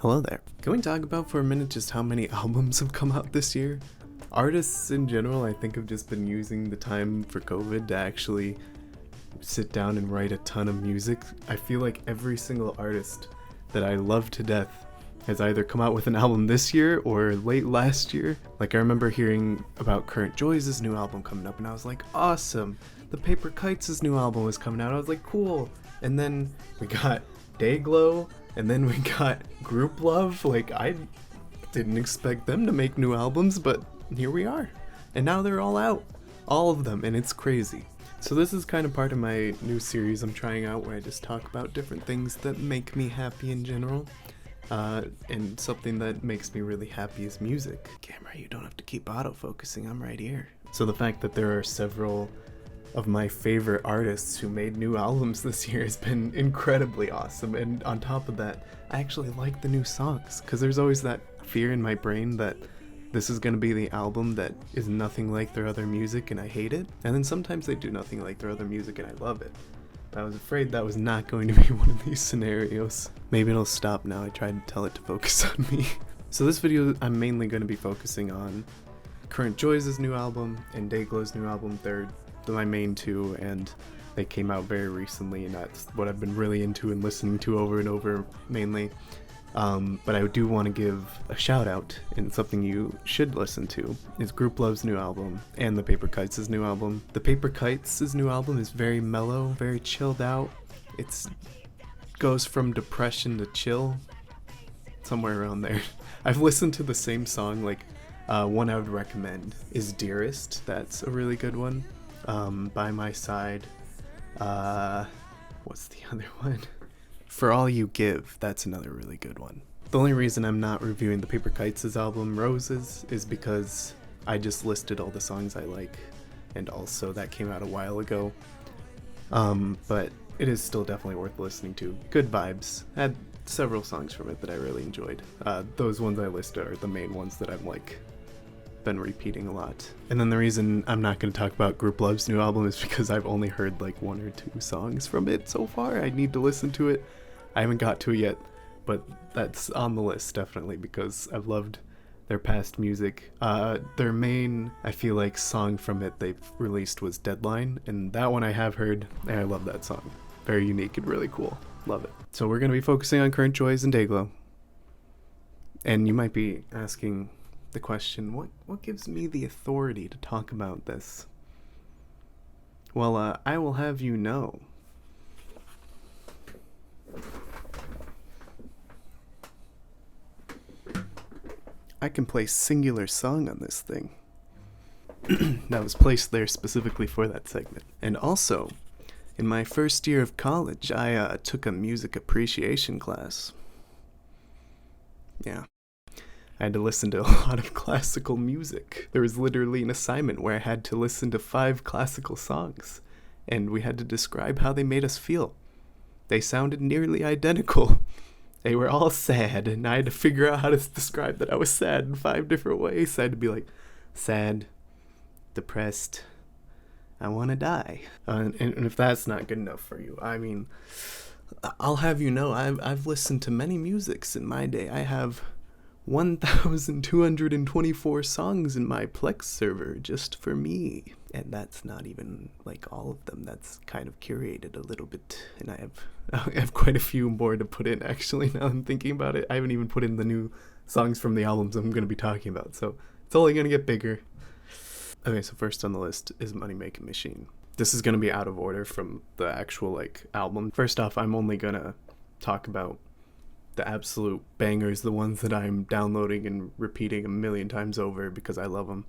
Hello there. Can we talk about for a minute just how many albums have come out this year? Artists in general, I think, have just been using the time for COVID to actually sit down and write a ton of music. I feel like every single artist that I love to death has either come out with an album this year or late last year. Like, I remember hearing about Current Joys' new album coming up, and I was like, awesome. The Paper Kites' new album was coming out. I was like, cool. And then we got Dayglow, and then we got Group Love. Like, I didn't expect them to make new albums, but here we are. And now they're all out. All of them, and it's crazy. So this is kind of part of my new series I'm trying out where I just talk about different things that make me happy in general. And something that makes me really happy is music. Camera, you don't have to keep autofocusing, I'm right here. So the fact that there are several of my favorite artists who made new albums this year has been incredibly awesome. And on top of that, I actually like the new songs, because there's always that fear in my brain that this is going to be the album that is nothing like their other music and I hate it. And then sometimes they do nothing like their other music and I love it. But I was afraid that was not going to be one of these scenarios. Maybe it'll stop now. I tried to tell it to focus on me. So this video, I'm mainly going to be focusing on Current Joys' new album and Dayglow's new album. They're my main two, and they came out very recently, and that's what I've been really into and listening to over and over mainly. But I do want to give a shout out, and something you should listen to is Group Love's new album and the Paper Kites' new album. The Paper Kites' new album is very mellow, very chilled out. It goes from depression to chill, somewhere around there. I've listened to the same song, like one I would recommend is Dearest. That's a really good one. By My Side. What's the other one? For All You Give. That's another really good one. The only reason I'm not reviewing the Paper Kites' album Roses is because I just listed all the songs I like, and also that came out a while ago. But it is still definitely worth listening to. Good vibes. Had several songs from it that I really enjoyed. Those ones I listed are the main ones that I'm been repeating a lot. And then the reason I'm not going to talk about Group Love's new album is because I've only heard like one or two songs from it so far. I need to listen to it. I haven't got to it yet, but that's on the list definitely because I've loved their past music. Their main, I feel like, song from it they've released was Deadline, and that one I have heard, and I love that song. Very unique and really cool. Love it. So we're going to be focusing on Current Joys and Dayglow. And you might be asking the question, what gives me the authority to talk about this? Well, I will have you know. I can play singular song on this thing. That was placed there specifically for that segment. And also, in my first year of college, I took a music appreciation class. Yeah. I had to listen to a lot of classical music. There was literally an assignment where I had to listen to 5 classical songs, and we had to describe how they made us feel. They sounded nearly identical. They were all sad, and I had to figure out how to describe that I was sad in 5 different ways. I had to be like, sad, depressed, I want to die. And if that's not good enough for you, I mean, I'll have you know, I've listened to many musics in my day. I have 1,224 songs in my Plex server just for me. And that's not even like all of them. That's kind of curated a little bit. And I have quite a few more to put in actually now I'm thinking about it. I haven't even put in the new songs from the albums I'm going to be talking about. So it's only going to get bigger. Okay, so first on the list is Money Making Machine. This is going to be out of order from the actual like album. First off, I'm only going to talk about the absolute bangers, the ones that I'm downloading and repeating a million times over because I love them.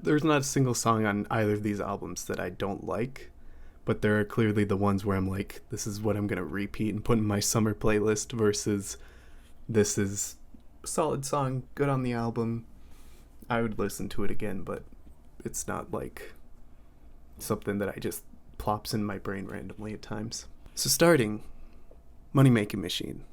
There's not a single song on either of these albums that I don't like, but there are clearly the ones where I'm like, this is what I'm going to repeat and put in my summer playlist versus this is a solid song, good on the album. I would listen to it again, but it's not like something that I just plops in my brain randomly at times. So starting, Money Making Machine.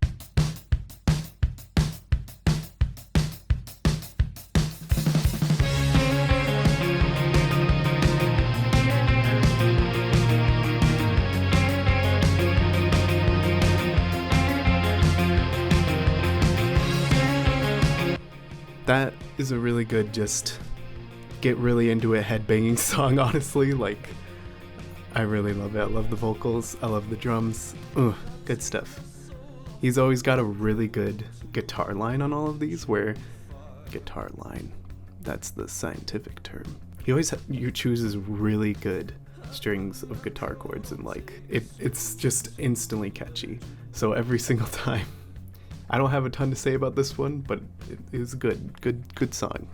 that is a really good, just get really into it headbanging song, honestly. Like, I really love it. I love the vocals, I love the drums. Ugh, good stuff. He's always got a really good guitar line on all of these, where guitar line, that's the scientific term. He always chooses really good strings of guitar chords, and like it's just instantly catchy. So every single time, I don't have a ton to say about this one, but it was a good song.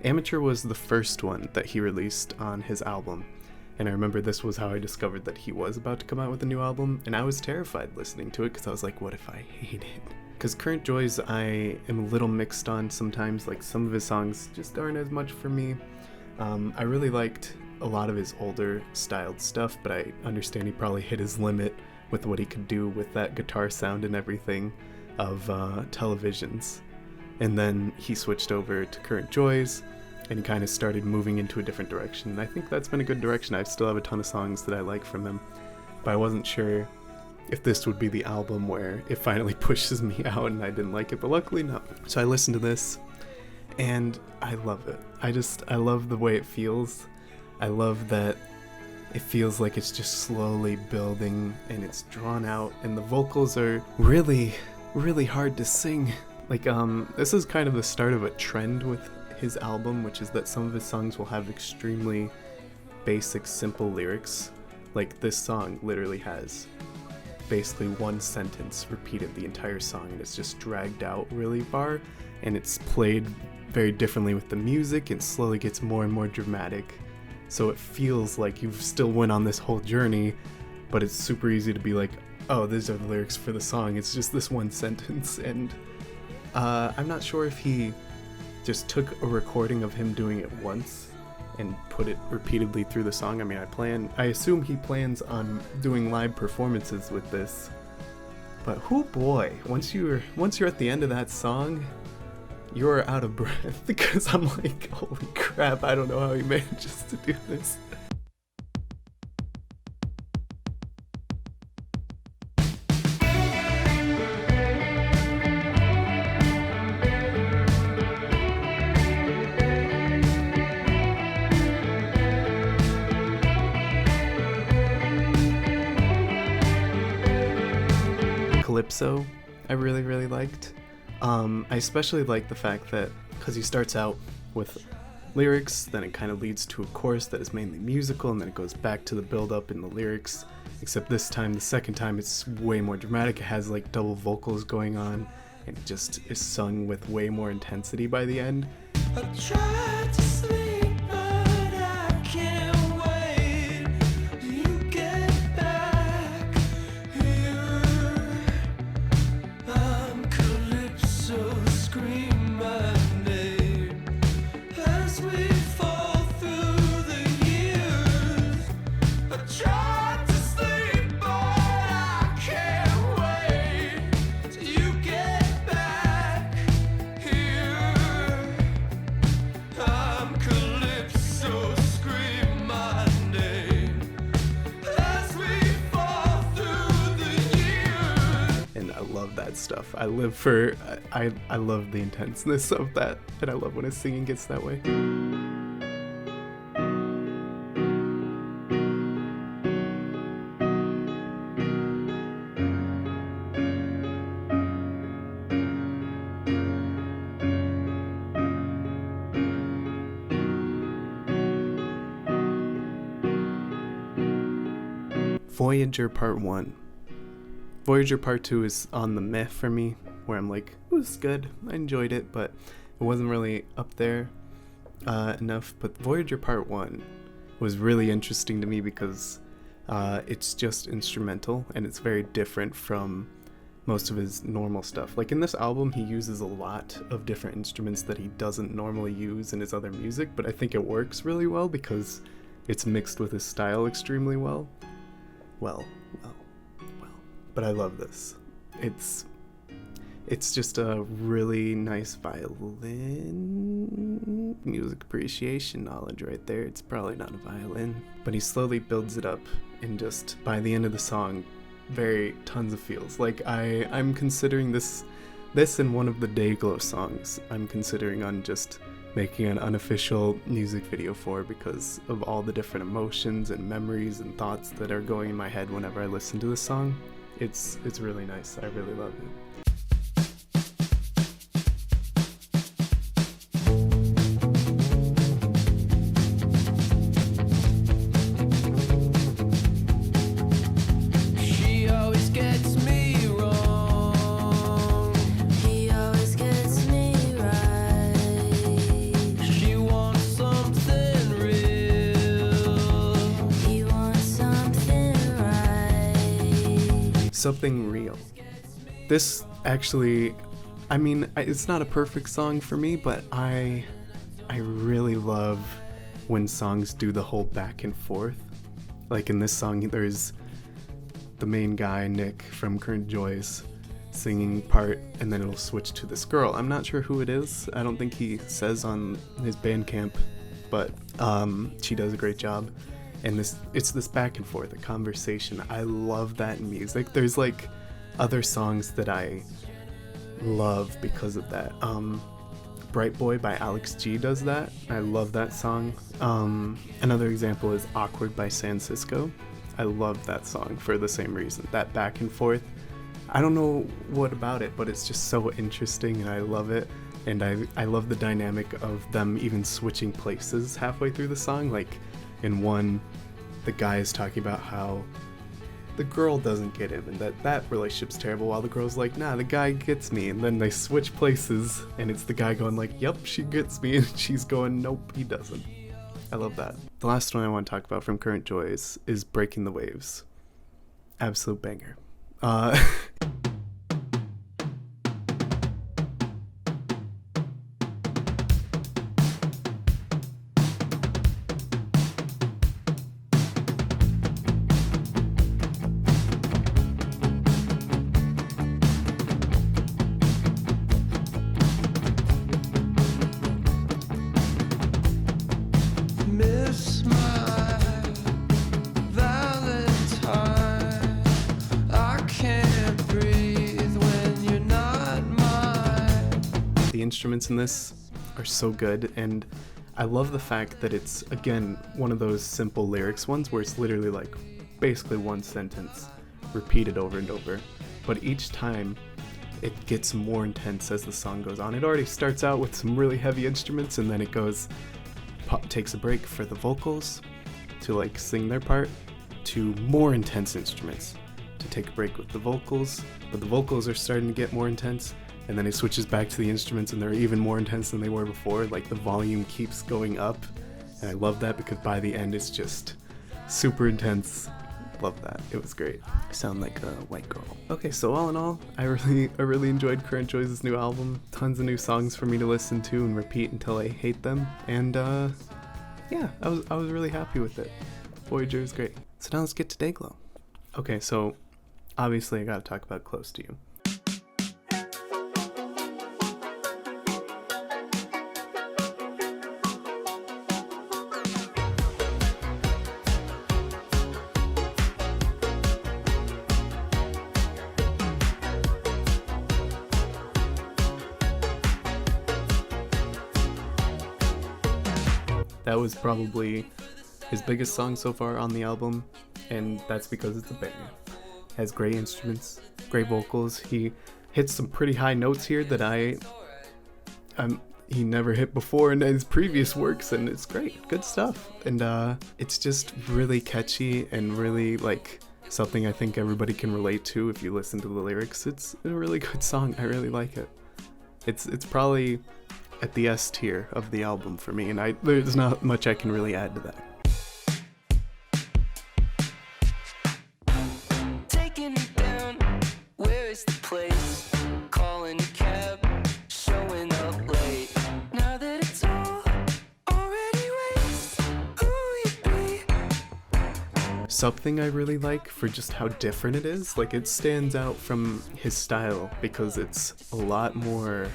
Amateur was the first one that he released on his album, and I remember this was how I discovered that he was about to come out with a new album, and I was terrified listening to it because I was like, what if I hate it? Because Current Joys I am a little mixed on sometimes. Like, some of his songs just aren't as much for me. I really liked a lot of his older styled stuff, but I understand he probably hit his limit with what he could do with that guitar sound and everything of Televisions. And then he switched over to Current Joys, and he kind of started moving into a different direction. And I think that's been a good direction. I still have a ton of songs that I like from him, but I wasn't sure if this would be the album where it finally pushes me out and I didn't like it, but luckily no. So I listened to this, and I love it. I love the way it feels. I love that it feels like it's just slowly building, and it's drawn out, and the vocals are really, really hard to sing. Like, this is kind of the start of a trend with his album, which is that some of his songs will have extremely basic, simple lyrics. Like, this song literally has basically one sentence repeated the entire song, and it's just dragged out really far, and it's played very differently with the music. It slowly gets more and more dramatic, so it feels like you've still went on this whole journey, but it's super easy to be like, oh, these are the lyrics for the song. It's just this one sentence. And I'm not sure if he just took a recording of him doing it once and put it repeatedly through the song. I mean, I assume he plans on doing live performances with this. But oh boy, once you're at the end of that song, you're out of breath, because I'm like, holy crap, I don't know how he manages to do this. Calypso, I really, really liked. I especially like the fact that, because he starts out with lyrics, then it kind of leads to a chorus that is mainly musical, and then it goes back to the build-up in the lyrics, except this time, the second time, it's way more dramatic. It has like double vocals going on, and it just is sung with way more intensity by the end. I tried to sleep, but I can't wait. You get back here. I'm Calypso, scream my name as we fall through the years. I tried to sleep, but I can't wait till you get back here. I'm Calypso, scream my name as we fall through the years. And I love that stuff. I love the intenseness of that, and I love when his singing gets that way. Voyager Part 1. Voyager Part 2 is on the meh for me, where I'm like, it was good, I enjoyed it, but it wasn't really up there enough. But Voyager Part 1 was really interesting to me because it's just instrumental, and it's very different from most of his normal stuff. Like in this album, he uses a lot of different instruments that he doesn't normally use in his other music, but I think it works really well because it's mixed with his style extremely well. Well. But I love this. It's just a really nice violin music appreciation knowledge right there. It's probably not a violin, but he slowly builds it up, and just by the end of the song, tons of feels. Like I'm considering this and one of the Dayglow songs I'm considering on just making an unofficial music video for, because of all the different emotions and memories and thoughts that are going in my head whenever I listen to this song. It's really nice. I really love it. Something real. This actually, I mean, it's not a perfect song for me, but I really love when songs do the whole back and forth. Like in this song, there's the main guy, Nick from Current Joys, singing part, and then it'll switch to this girl. I'm not sure who it is. I don't think he says on his Bandcamp, but she does a great job. And it's this back and forth, a conversation. I love that in music. There's like other songs that I love because of that. Bright Boy by Alex G does that. I love that song. Another example is Awkward by San Cisco. I love that song for the same reason. That back and forth. I don't know what about it, but it's just so interesting and I love it. And I love the dynamic of them even switching places halfway through the song. Like in one, the guy is talking about how the girl doesn't get him and that relationship's terrible, while the girl's like, nah, the guy gets me. And then they switch places and it's the guy going like, yep, she gets me, and she's going, nope, he doesn't. I love that. The last one I want to talk about from Current Joys is Breaking the Waves. Absolute banger. Miss my Valentine. I can't breathe when you're not mine. The instruments in this are so good, and I love the fact that it's, again, one of those simple lyrics ones where it's literally like basically one sentence repeated over and over, but each time it gets more intense as the song goes on. It already starts out with some really heavy instruments, and then it goes, takes a break for the vocals to like sing their part, to more intense instruments to take a break with the vocals, but the vocals are starting to get more intense, and then it switches back to the instruments and they're even more intense than they were before. Like the volume keeps going up, and I love that because by the end it's just super intense. Love that. It was great. I sound like a white girl. Okay, so all in all, I really enjoyed Current Joys' new album. Tons of new songs for me to listen to and repeat until I hate them. And yeah, I was really happy with it. Voyager is great. So now let's get to Dayglow. Okay, so obviously I gotta talk about Close to You. That was probably his biggest song so far on the album, and that's because it's a banger. Has great instruments, great vocals. He hits some pretty high notes here that he never hit before in his previous works, and it's great. Good stuff. And it's just really catchy and really like something I think everybody can relate to if you listen to the lyrics. It's a really good song. I really like it. It's probably at the S tier of the album for me, and there's not much I can really add to that. Taking it down, where is the place? Something I really like for just how different it is. Like, it stands out from his style because it's a lot more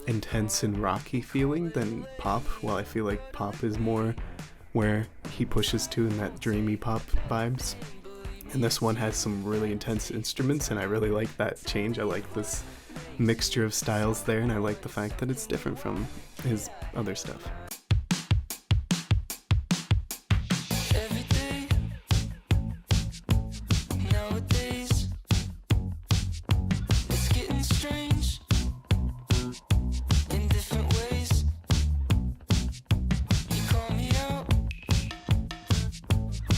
intense and rocky feeling than pop. While I feel like pop is more where he pushes to in that dreamy pop vibes. And this one has some really intense instruments, and I really like that change. I like this mixture of styles there, and I like the fact that it's different from his other stuff. Every day nowadays it's getting strange in different ways. You call me out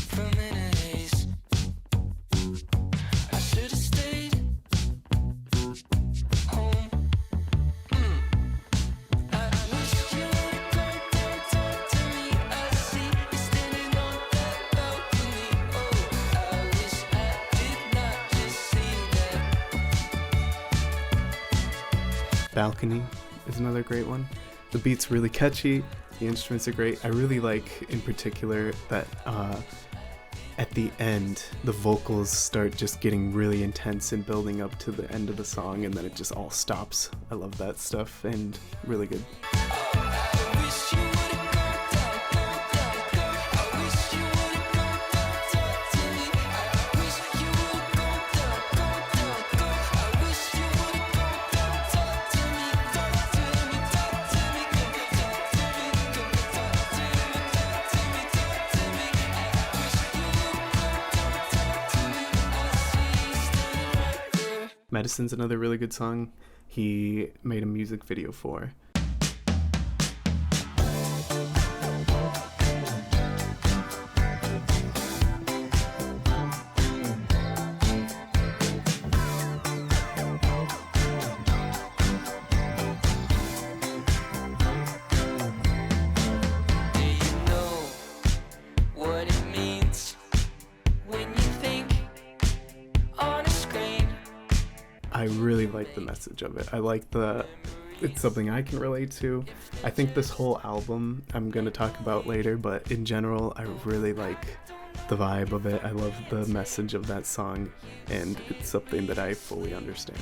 from in a haze. I should have stayed home. I wish you would come down, talk to me. I see you standing on that balcony. Oh, I wish I did not just see that. Balcony is another great one. The beat's really catchy, the instruments are great. I really like, in particular, that at the end, the vocals start just getting really intense and building up to the end of the song, and then it just all stops. I love that stuff, and really good. I wish you would've come down, come down, come. I wish you would've come down, talk to me. I wish you would've come down, come down, come. I wish you would've come down, talk to me, talk to me, talk to me, come talk to me, come talk to me, talk to me, talk to me. I wish you would've come down, talk to me. I see you standing right there. Medicine's another really good song he made a music video for. Do you know what it means when you think on a screen? I really like the message of it. I like it's something I can relate to. I think this whole album I'm going to talk about later, but in general, I really like the vibe of it. I love the message of that song, and it's something that I fully understand.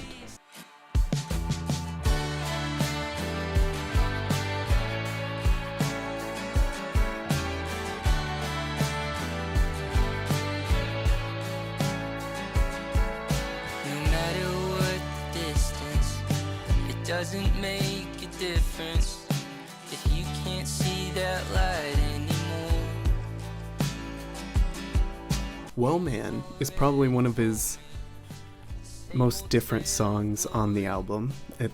No matter what the distance, it doesn't make a difference if you can't see that light anymore. Well Man is probably one of his most different songs on the album. It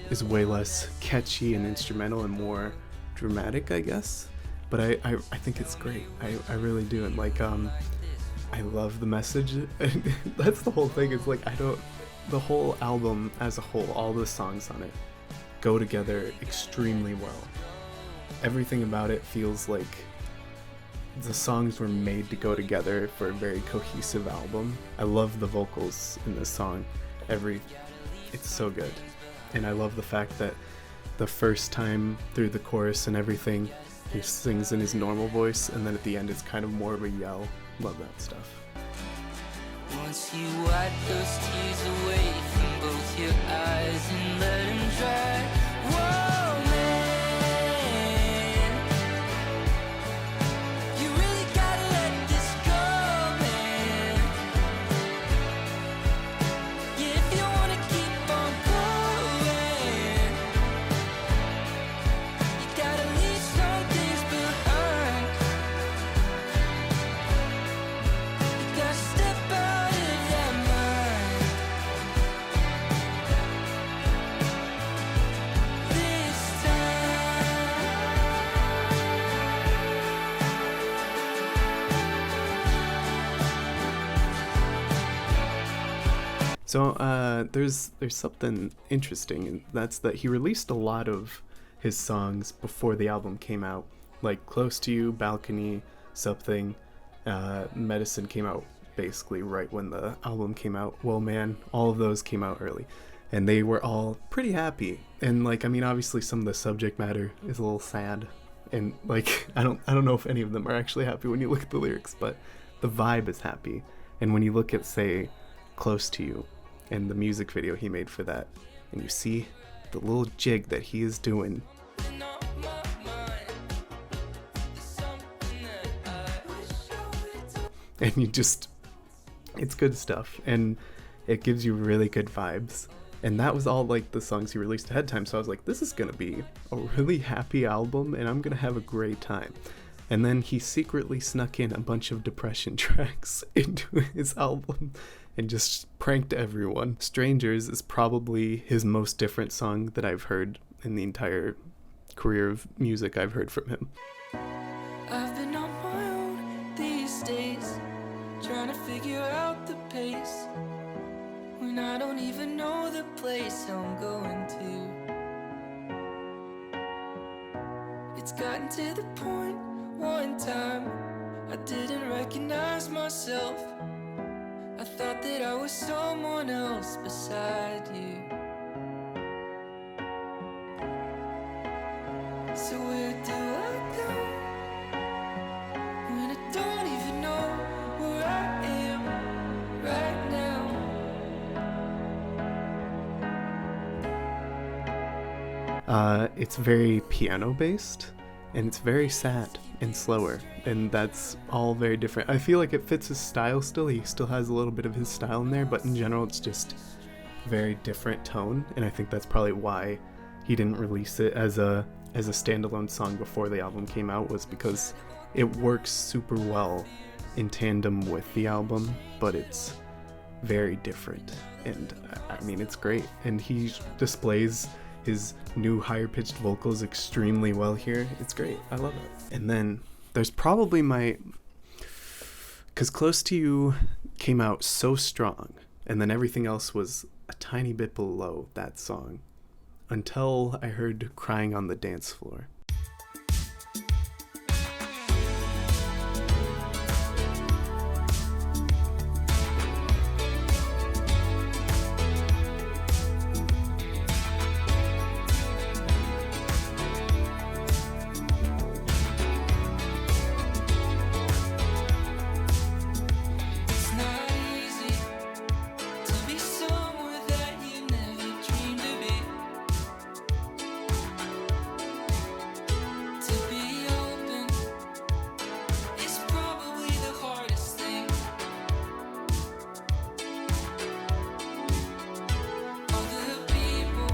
is way less catchy and instrumental and more dramatic, I guess. But I think it's great. I really do. And I love the message. That's the whole thing. It's the whole album as a whole, all the songs on it go together extremely well. Everything about it feels like the songs were made to go together for a very cohesive album. I love the vocals in this song. It's so good. And I love the fact that the first time through the chorus and everything, he sings in his normal voice, and then at the end it's kind of more of a yell. Love that stuff. Once you wipe those tears away from both your eyes and let them dry. Whoa, man, you really gotta let this go, man. Yeah, if you wanna keep on going, you gotta leave some things behind. You gotta step out of that mind. This So there's something interesting, and that's that he released a lot of his songs before the album came out, like Close to You, Balcony, Something. Medicine came out basically right when the album came out. Well Man, all of those came out early, and they were all pretty happy. And obviously some of the subject matter is a little sad, and I don't know if any of them are actually happy when you look at the lyrics, but the vibe is happy. And when you look at, say, Close to You and the music video he made for that, and you see the little jig that he is doing, And on my mind, there's something that I wish I would've told. and you just, it's good stuff, and it gives you really good vibes. And that was all like the songs he released ahead of time, so I was like, this is gonna be a really happy album and I'm gonna have a great time. And then he secretly snuck in a bunch of depression tracks into his album and just pranked everyone. Strangers is probably his most different song that I've heard in the entire career of music I've heard from him. I've been on my own these days, trying to figure out the pace, when I don't even know the place I'm going to. It's gotten to the point one time I didn't recognize myself. I thought that I was someone else beside you. So where do I go when I don't even know where I am right now? It's very piano based, and it's very sad and slower, and that's all very different. I feel like it fits his style still. He still has a little bit of his style in there, but in general it's just very different tone, and I think that's probably why he didn't release it as a standalone song before the album came out, was because it works super well in tandem with the album, but it's very different, and I mean, it's great, and he displays his new higher pitched vocals extremely well here. It's great. I love it. And then there's probably because Close to You came out so strong, and then everything else was a tiny bit below that song until I heard Crying on the Dance Floor. It's not easy to be somewhere that you never dreamed to be. To be open is probably the hardest thing. All the people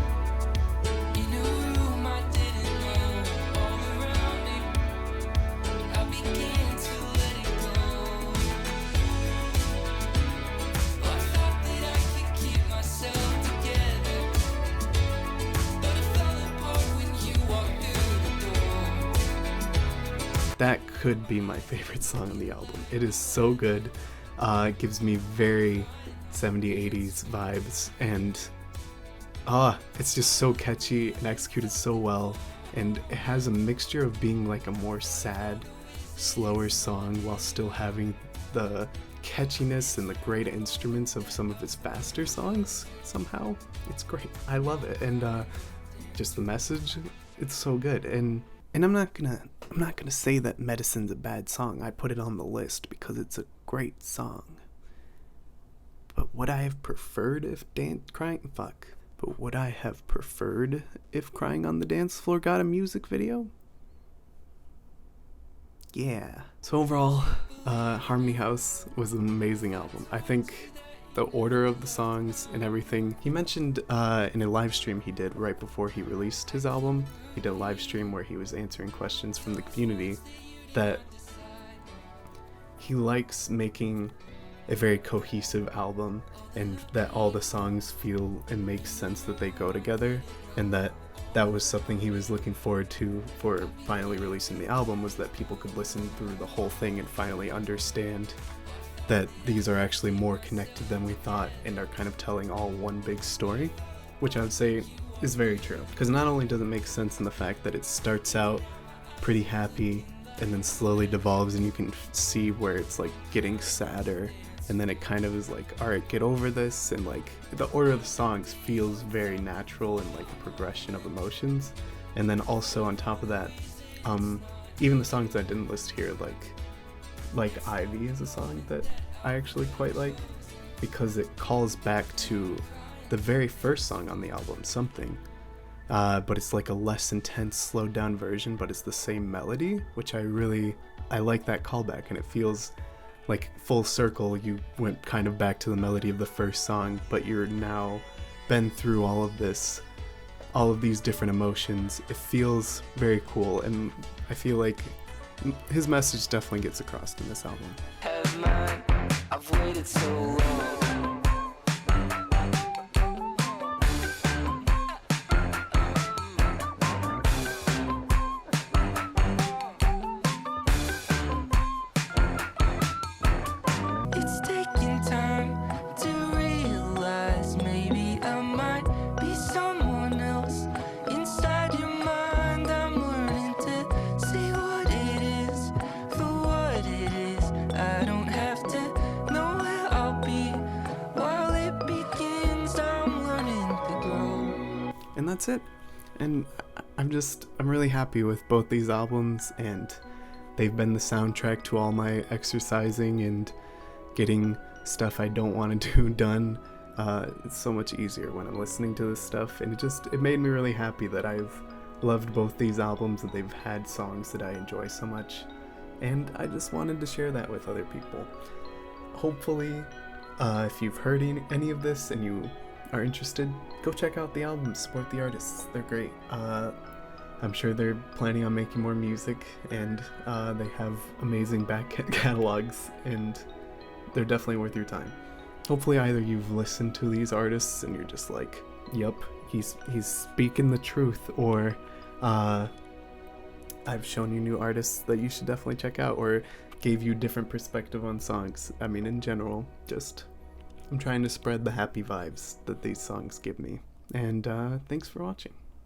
in a room I didn't know, all around me, I began to let it go. I thought that I could keep myself together, but it fell apart when you walked through the door. That could be my favorite song on the album. It is so good. It gives me very 70s, 80s vibes, and it's just so catchy and executed so well, and it has a mixture of being like a more sad, slower song while still having the catchiness and the great instruments of some of his faster songs somehow. It's great. I love it. And just the message, it's so good. And I'm not gonna say that Medicine's a bad song. I put it on the list because it's a great song. But would I have preferred if Crying on the Dance Floor got a music video? Yeah. So overall, Harmony House was an amazing album. I think the order of the songs and everything, he mentioned in a live stream he did right before he released his album, he did a live stream where he was answering questions from the community, that he likes making a very cohesive album, and that all the songs feel and make sense that they go together, and that was something he was looking forward to for finally releasing the album, was that people could listen through the whole thing and finally understand that these are actually more connected than we thought and are kind of telling all one big story, which I would say is very true. Because not only does it make sense in the fact that it starts out pretty happy and then slowly devolves, and you can see where it's like getting sadder, and then it kind of is like, alright, get over this, and like the order of the songs feels very natural and like a progression of emotions. And then also on top of that, even the songs I didn't list here, like Like Ivy is a song that I actually quite like because it calls back to the very first song on the album, Something. But it's like a less intense, slowed down version, but it's the same melody, which I like that callback, and it feels like full circle. You went kind of back to the melody of the first song, but you're now been through all of these different emotions. It feels very cool, and I feel like his message definitely gets across in this album. Have mine, I've waited so long. It's taking time to realize maybe I might be someone else. Inside your mind, I'm learning to see what it is for what it is. I don't have to know where I'll be while it begins. I'm learning to grow. And that's it. And I'm really happy with both these albums, and they've been the soundtrack to all my exercising and getting stuff I don't want to do done. It's so much easier when I'm listening to this stuff, and it made me really happy that I've loved both these albums, that they've had songs that I enjoy so much, and I just wanted to share that with other people. Hopefully, if you've heard any of this and you are interested, go check out the albums, support the artists, they're great. I'm sure they're planning on making more music, and they have amazing back catalogs, and they're definitely worth your time. Hopefully either you've listened to these artists and you're just like, yep, he's speaking the truth, or I've shown you new artists that you should definitely check out, or gave you different perspective on songs. I mean, in general, I'm trying to spread the happy vibes that these songs give me. And thanks for watching.